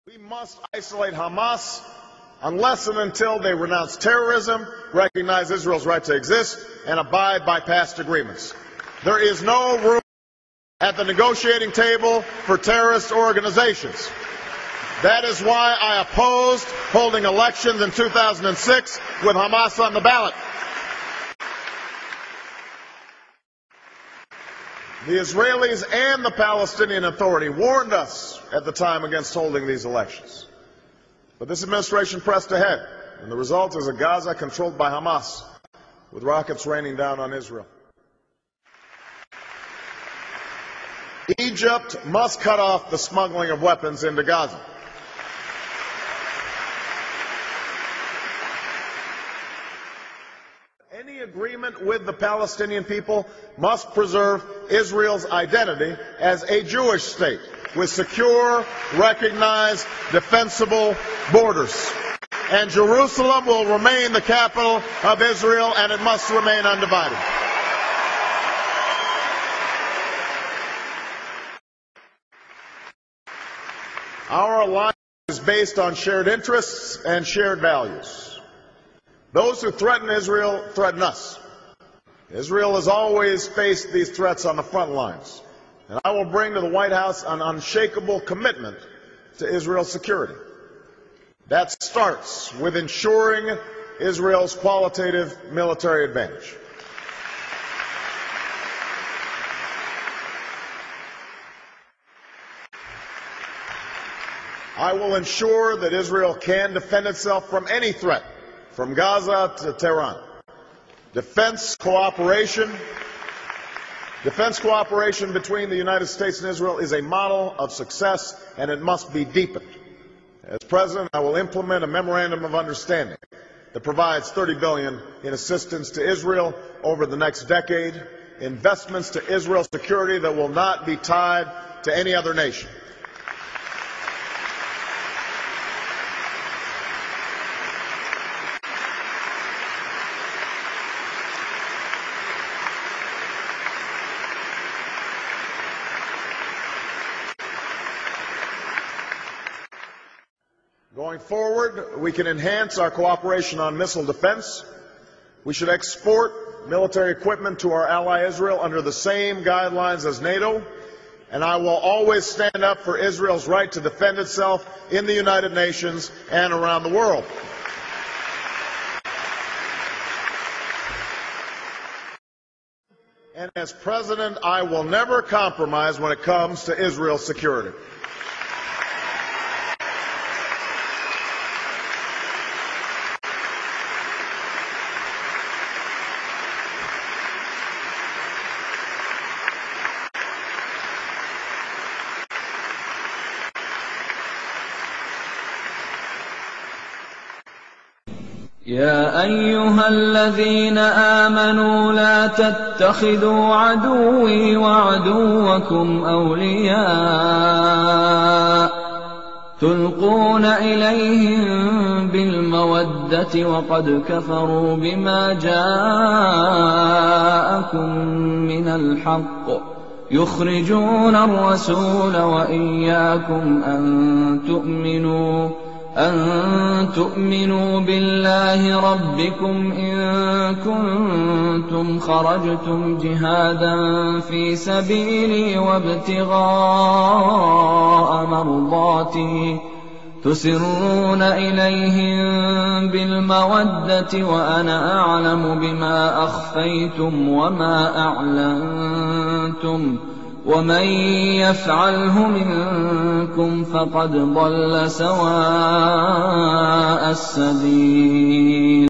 We must isolate Hamas unless and until they renounce terrorism, recognize Israel's right to exist, and abide by past agreements. There is no room at the negotiating table for terrorist organizations. That is why I opposed holding elections in 2006 with Hamas on the ballot. The Israelis and the Palestinian Authority warned us at the time against holding these elections. But this administration pressed ahead, and the result is a Gaza controlled by Hamas, with rockets raining down on Israel. Egypt must cut off the smuggling of weapons into Gaza. Any agreement with the Palestinian people must preserve Israel's identity as a Jewish state with secure, recognized, defensible borders. And Jerusalem will remain the capital of Israel, and it must remain undivided. Our alliance is based on shared interests and shared values. Those who threaten Israel threaten us. Israel has always faced these threats on the front lines, and I will bring to the White House an unshakable commitment to Israel's security. That starts with ensuring Israel's qualitative military advantage. I will ensure that Israel can defend itself from any threat, from Gaza to Tehran. Defense cooperation between the United States and Israel is a model of success, and it must be deepened. As President, I will implement a memorandum of understanding that provides $30 billion in assistance to Israel over the next decade, investments to Israel's security that will not be tied to any other nation. Going forward, we can enhance our cooperation on missile defense. We should export military equipment to our ally Israel under the same guidelines as NATO, and I will always stand up for Israel's right to defend itself in the United Nations and around the world. And as President, I will never compromise when it comes to Israel's security. يا أيها الذين آمنوا لا تتخذوا عدوي وعدوكم أولياء تلقون إليهم بالمودة وقد كفروا بما جاءكم من الحق يخرجون الرسول وإياكم أن تؤمنوا بالله ربكم إن كنتم خرجتم جهادا في سبيلي وابتغاء مرضاتي تسرون إليهم بالمودة وأنا أعلم بما أخفيتم وما أعلنتم ومن يفعله منكم فقد ضل سواء السبيل